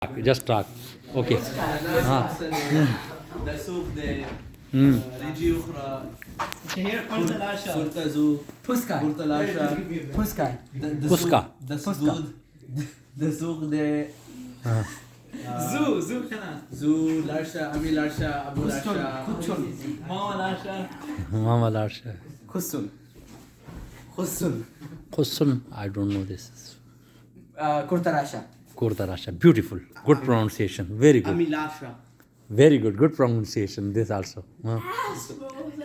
Just talk. Okay. دسوق ده Hmm. ريجي أخرى شهير قلت العشاء فرتزو Puska. برتلاشا Puska. Puska. دسدود دسوق ده زو كنا زو لارشا أمي لارشا أبو لارشا ماما العشاء Mama Larsha. Kusun. Kusun. Kusun. I don't know this. Kurtarasha. Kurtarasha. Beautiful. Good pronunciation. Very good. أمي لارشا Very good. Good pronunciation. This also.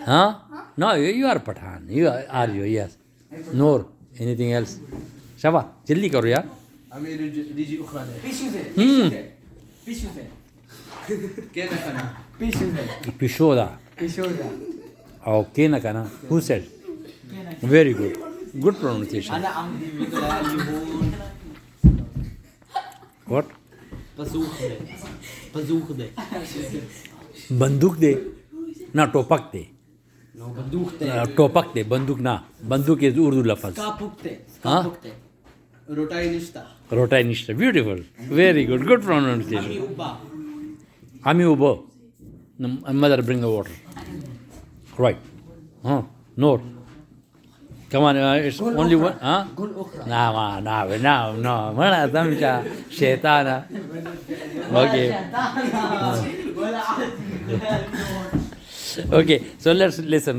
Huh? No, you are Pathan. You are you? Yes. Noor. Anything else? Shaba. Jaldi karo yaar. أمي ريجي أخرى ده Pishuze. Pishuze. كيف أنا Pishuze. Pishoda. Pishuze. Okay, Nakana. Who said? Very good. Good pronunciation. أنا عمدي ميكولا ليمون What? بزوق ده बंदूक दे ना topic दे बंदूक ده topic दे बंदूक ना बंदूक is Urdu लफज कापुकते हाँ रोटाई निश्ता रोटाई निश्चय beautiful very good good أمي pronunciation أبا हामी उबो mother bring the water right हाँ नोर come on it's only one huh Gul Ukhra. no mana tamcha shaytana okay okay so let's listen